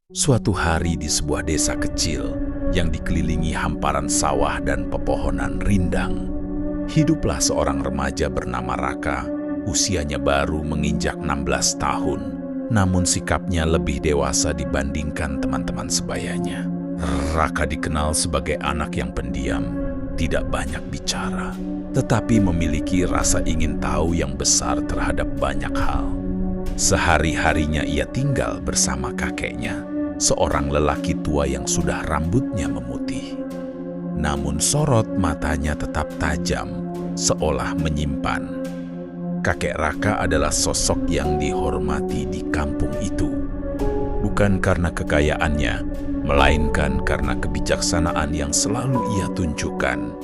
Suatu hari di sebuah desa kecil yang dikelilingi hamparan sawah dan pepohonan rindang, hiduplah seorang remaja bernama Raka. Usianya baru menginjak 16 tahun, namun sikapnya lebih dewasa dibandingkan teman-teman sebayanya. Raka dikenal sebagai anak yang pendiam, tidak banyak bicara, tetapi memiliki rasa ingin tahu yang besar terhadap banyak hal. Sehari-harinya ia tinggal bersama kakeknya, seorang lelaki tua yang sudah rambutnya memutih. Namun sorot matanya tetap tajam, seolah menyimpan. Kakek Raka adalah sosok yang dihormati di kampung itu. Bukan karena kekayaannya, melainkan karena kebijaksanaan yang selalu ia tunjukkan.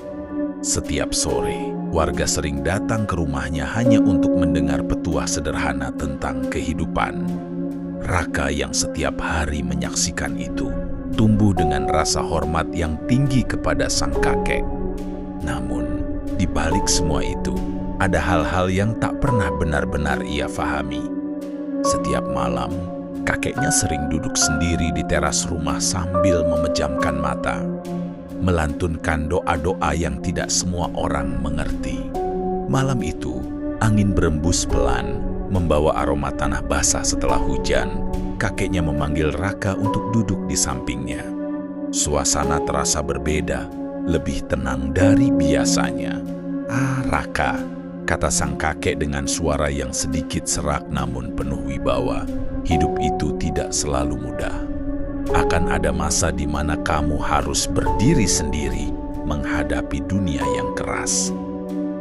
Setiap sore, warga sering datang ke rumahnya hanya untuk mendengar petuah sederhana tentang kehidupan. Raka yang setiap hari menyaksikan itu, tumbuh dengan rasa hormat yang tinggi kepada sang kakek. Namun, di balik semua itu, ada hal-hal yang tak pernah benar-benar ia fahami. Setiap malam, kakeknya sering duduk sendiri di teras rumah sambil memejamkan mata, melantunkan doa-doa yang tidak semua orang mengerti. Malam itu, angin berembus pelan, membawa aroma tanah basah setelah hujan. Kakeknya memanggil Raka untuk duduk di sampingnya. Suasana terasa berbeda, lebih tenang dari biasanya. "Ah, Raka," kata sang kakek dengan suara yang sedikit serak namun penuh wibawa. "Hidup itu tidak selalu mudah. Akan ada masa di mana kamu harus berdiri sendiri menghadapi dunia yang keras."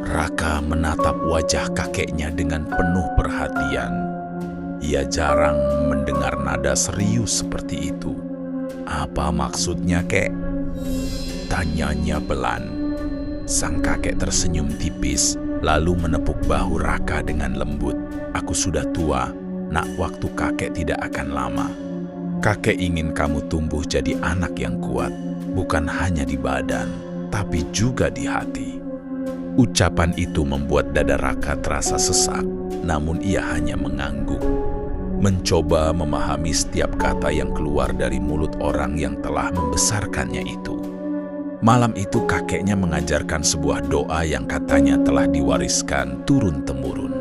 Raka menatap wajah kakeknya dengan penuh perhatian. Ia jarang mendengar nada serius seperti itu. "Apa maksudnya, kek?" tanyanya pelan. Sang kakek tersenyum tipis, lalu menepuk bahu Raka dengan lembut. "Aku sudah tua, nak, waktu kakek tidak akan lama. Kakek ingin kamu tumbuh jadi anak yang kuat, bukan hanya di badan, tapi juga di hati." Ucapan itu membuat dada Raka terasa sesak, namun ia hanya mengangguk, mencoba memahami setiap kata yang keluar dari mulut orang yang telah membesarkannya itu. Malam itu kakeknya mengajarkan sebuah doa yang katanya telah diwariskan turun-temurun.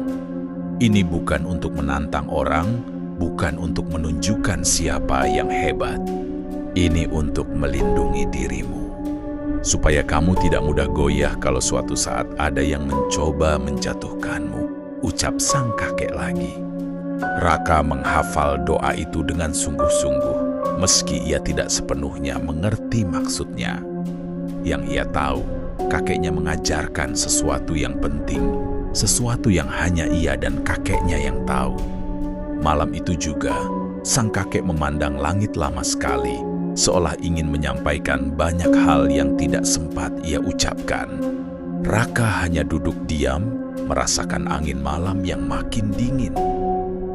Ini bukan untuk menantang orang, bukan untuk menunjukkan siapa yang hebat. Ini untuk melindungi dirimu, supaya kamu tidak mudah goyah kalau suatu saat ada yang mencoba menjatuhkanmu, ucap sang kakek lagi. Raka menghafal doa itu dengan sungguh-sungguh, meski ia tidak sepenuhnya mengerti maksudnya. Yang ia tahu, kakeknya mengajarkan sesuatu yang penting, sesuatu yang hanya ia dan kakeknya yang tahu. Malam itu juga, sang kakek memandang langit lama sekali, seolah ingin menyampaikan banyak hal yang tidak sempat ia ucapkan. Raka hanya duduk diam, merasakan angin malam yang makin dingin,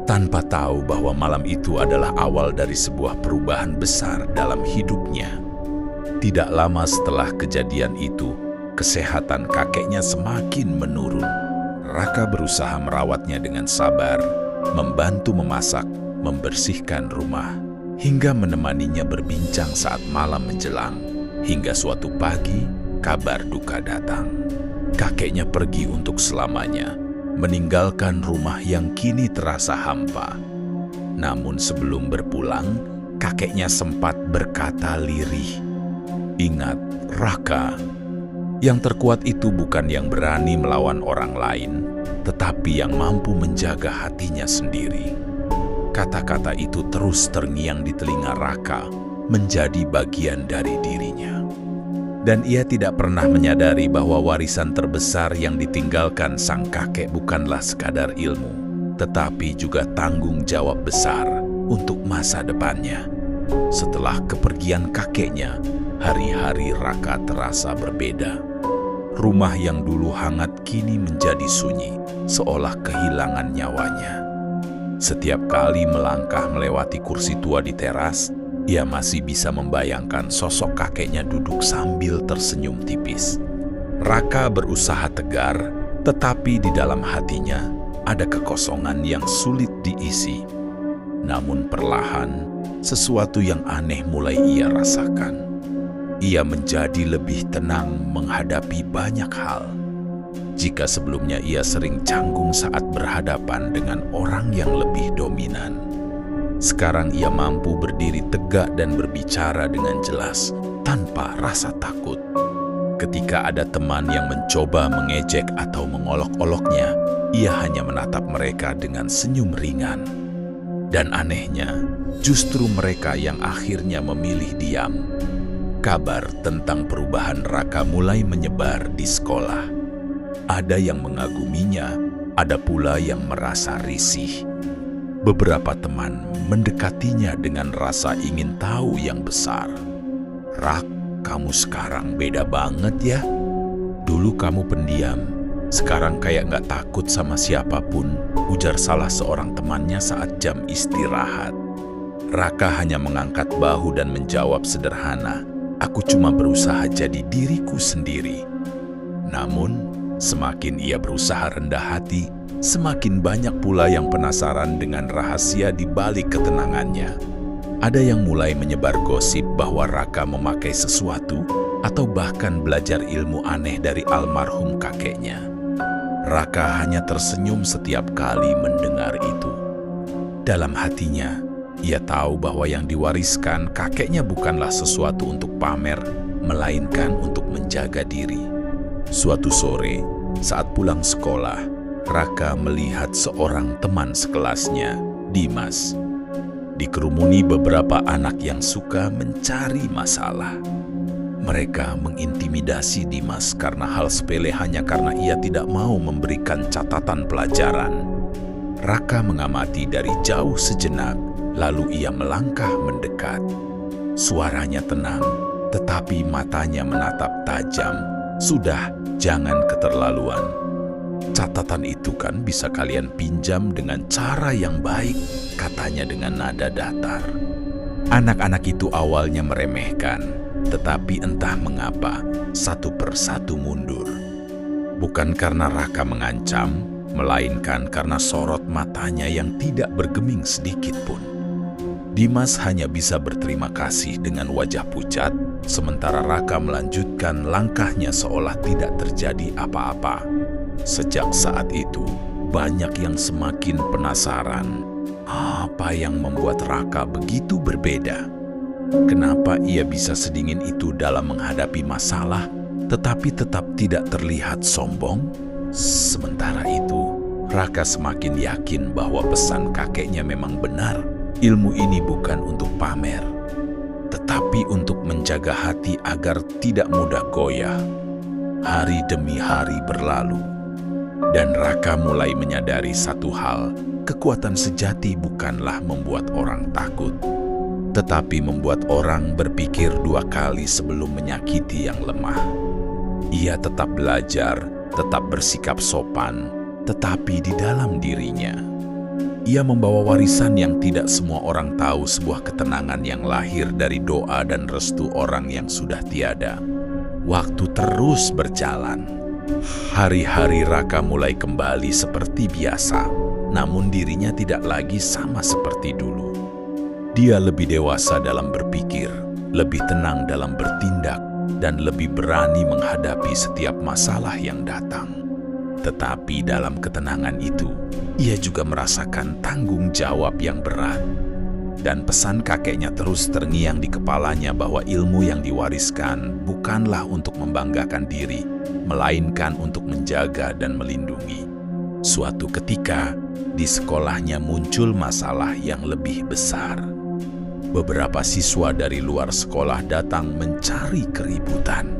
tanpa tahu bahwa malam itu adalah awal dari sebuah perubahan besar dalam hidupnya. Tidak lama setelah kejadian itu, kesehatan kakeknya semakin menurun. Raka berusaha merawatnya dengan sabar, membantu memasak, membersihkan rumah, hingga menemaninya berbincang saat malam menjelang. Hingga suatu pagi, kabar duka datang. Kakeknya pergi untuk selamanya, meninggalkan rumah yang kini terasa hampa. Namun sebelum berpulang, kakeknya sempat berkata lirih, "Ingat, Raka, yang terkuat itu bukan yang berani melawan orang lain, tetapi yang mampu menjaga hatinya sendiri." Kata-kata itu terus terngiang di telinga Raka, menjadi bagian dari dirinya. Dan ia tidak pernah menyadari bahwa warisan terbesar yang ditinggalkan sang kakek bukanlah sekadar ilmu, tetapi juga tanggung jawab besar untuk masa depannya. Setelah kepergian kakeknya, hari-hari Raka terasa berbeda. Rumah yang dulu hangat kini menjadi sunyi, seolah kehilangan nyawanya. Setiap kali melangkah melewati kursi tua di teras, ia masih bisa membayangkan sosok kakeknya duduk sambil tersenyum tipis. Raka berusaha tegar, tetapi di dalam hatinya ada kekosongan yang sulit diisi. Namun perlahan, sesuatu yang aneh mulai ia rasakan. Ia menjadi lebih tenang menghadapi banyak hal. Jika sebelumnya ia sering canggung saat berhadapan dengan orang yang lebih dominan, sekarang ia mampu berdiri tegak dan berbicara dengan jelas tanpa rasa takut. Ketika ada teman yang mencoba mengejek atau mengolok-oloknya, ia hanya menatap mereka dengan senyum ringan. Dan anehnya, justru mereka yang akhirnya memilih diam. Kabar tentang perubahan Raka mulai menyebar di sekolah. Ada yang mengaguminya, ada pula yang merasa risih. Beberapa teman mendekatinya dengan rasa ingin tahu yang besar. "Rak, kamu sekarang beda banget ya. Dulu kamu pendiam, sekarang kayak gak takut sama siapapun," ujar salah seorang temannya saat jam istirahat. Raka hanya mengangkat bahu dan menjawab sederhana, "Aku cuma berusaha jadi diriku sendiri." Namun, semakin ia berusaha rendah hati, semakin banyak pula yang penasaran dengan rahasia di balik ketenangannya. Ada yang mulai menyebar gosip bahwa Raka memakai sesuatu atau bahkan belajar ilmu aneh dari almarhum kakeknya. Raka hanya tersenyum setiap kali mendengar itu. Dalam hatinya, ia tahu bahwa yang diwariskan kakeknya bukanlah sesuatu untuk pamer, melainkan untuk menjaga diri. Suatu sore, saat pulang sekolah, Raka melihat seorang teman sekelasnya, Dimas, dikerumuni beberapa anak yang suka mencari masalah. Mereka mengintimidasi Dimas karena hal sepele hanya karena ia tidak mau memberikan catatan pelajaran. Raka mengamati dari jauh sejenak, lalu ia melangkah mendekat. Suaranya tenang, tetapi matanya menatap tajam. "Sudah, jangan keterlaluan. Catatan itu kan bisa kalian pinjam dengan cara yang baik," katanya dengan nada datar. Anak-anak itu awalnya meremehkan, tetapi entah mengapa satu persatu mundur. Bukan karena Raka mengancam, melainkan karena sorot matanya yang tidak bergeming sedikit pun. Dimas hanya bisa berterima kasih dengan wajah pucat, sementara Raka melanjutkan langkahnya seolah tidak terjadi apa-apa. Sejak saat itu, banyak yang semakin penasaran. Apa yang membuat Raka begitu berbeda? Kenapa ia bisa sedingin itu dalam menghadapi masalah, tetapi tetap tidak terlihat sombong? Sementara itu, Raka semakin yakin bahwa pesan kakeknya memang benar. Ilmu ini bukan untuk pamer, tetapi untuk menjaga hati agar tidak mudah goyah. Hari demi hari berlalu, dan Raka mulai menyadari satu hal, kekuatan sejati bukanlah membuat orang takut, tetapi membuat orang berpikir dua kali sebelum menyakiti yang lemah. Ia tetap belajar, tetap bersikap sopan, tetapi di dalam dirinya, ia membawa warisan yang tidak semua orang tahu, sebuah ketenangan yang lahir dari doa dan restu orang yang sudah tiada. Waktu terus berjalan. Hari-hari Raka mulai kembali seperti biasa, namun dirinya tidak lagi sama seperti dulu. Dia lebih dewasa dalam berpikir, lebih tenang dalam bertindak, dan lebih berani menghadapi setiap masalah yang datang. Tetapi dalam ketenangan itu, ia juga merasakan tanggung jawab yang berat. Dan pesan kakeknya terus terngiang di kepalanya bahwa ilmu yang diwariskan bukanlah untuk membanggakan diri, melainkan untuk menjaga dan melindungi. Suatu ketika, di sekolahnya muncul masalah yang lebih besar. Beberapa siswa dari luar sekolah datang mencari keributan.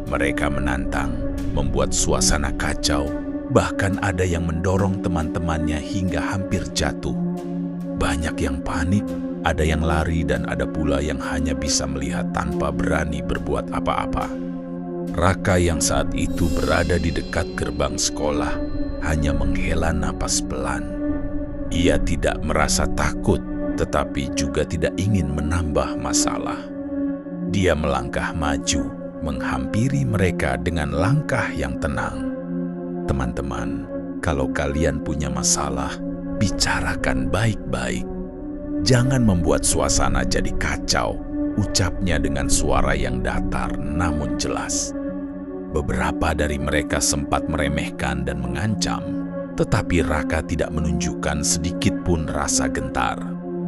Mereka menantang, membuat suasana kacau, bahkan ada yang mendorong teman-temannya hingga hampir jatuh. Banyak yang panik, ada yang lari, dan ada pula yang hanya bisa melihat tanpa berani berbuat apa-apa. Raka yang saat itu berada di dekat gerbang sekolah hanya menghela napas pelan. Ia tidak merasa takut, tetapi juga tidak ingin menambah masalah. Dia melangkah maju, menghampiri mereka dengan langkah yang tenang. "Teman-teman, kalau kalian punya masalah, bicarakan baik-baik. Jangan membuat suasana jadi kacau, ucapnya dengan suara yang datar namun jelas. Beberapa dari mereka sempat meremehkan dan mengancam, tetapi Raka tidak menunjukkan sedikit pun rasa gentar.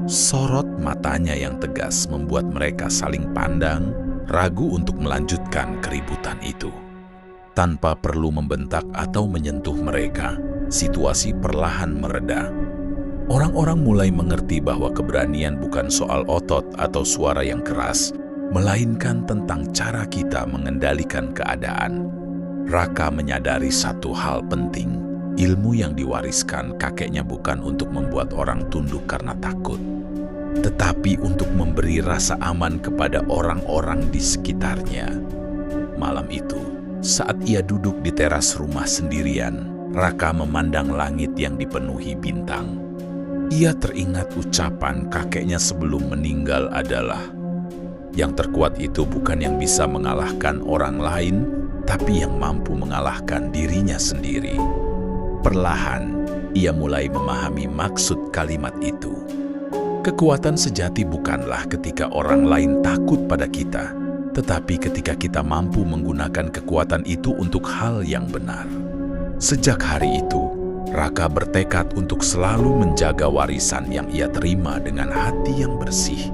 Sorot matanya yang tegas membuat mereka saling pandang, ragu untuk melanjutkan keributan itu. Tanpa perlu membentak atau menyentuh mereka, situasi perlahan mereda. Orang-orang mulai mengerti bahwa keberanian bukan soal otot atau suara yang keras, melainkan tentang cara kita mengendalikan keadaan. Raka menyadari satu hal penting, ilmu yang diwariskan kakeknya bukan untuk membuat orang tunduk karena takut, tetapi untuk memberi rasa aman kepada orang-orang di sekitarnya. Malam itu, saat ia duduk di teras rumah sendirian, Raka memandang langit yang dipenuhi bintang. Ia teringat ucapan kakeknya sebelum meninggal adalah, "Yang terkuat itu bukan yang bisa mengalahkan orang lain, tapi yang mampu mengalahkan dirinya sendiri." Perlahan, ia mulai memahami maksud kalimat itu. Kekuatan sejati bukanlah ketika orang lain takut pada kita, tetapi ketika kita mampu menggunakan kekuatan itu untuk hal yang benar. Sejak hari itu, Raka bertekad untuk selalu menjaga warisan yang ia terima dengan hati yang bersih.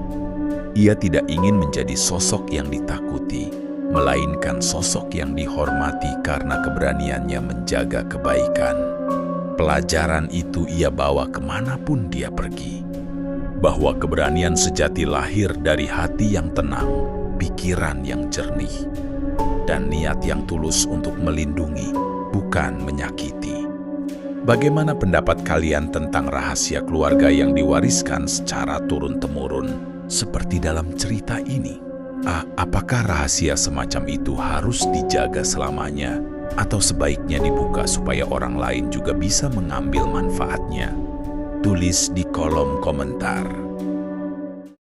Ia tidak ingin menjadi sosok yang ditakuti, melainkan sosok yang dihormati karena keberaniannya menjaga kebaikan. Pelajaran itu ia bawa kemanapun dia pergi, bahwa keberanian sejati lahir dari hati yang tenang, pikiran yang jernih, dan niat yang tulus untuk melindungi, bukan menyakiti. Bagaimana pendapat kalian tentang rahasia keluarga yang diwariskan secara turun-temurun seperti dalam cerita ini? Apakah rahasia semacam itu harus dijaga selamanya atau sebaiknya dibuka supaya orang lain juga bisa mengambil manfaatnya? Tulis di kolom komentar.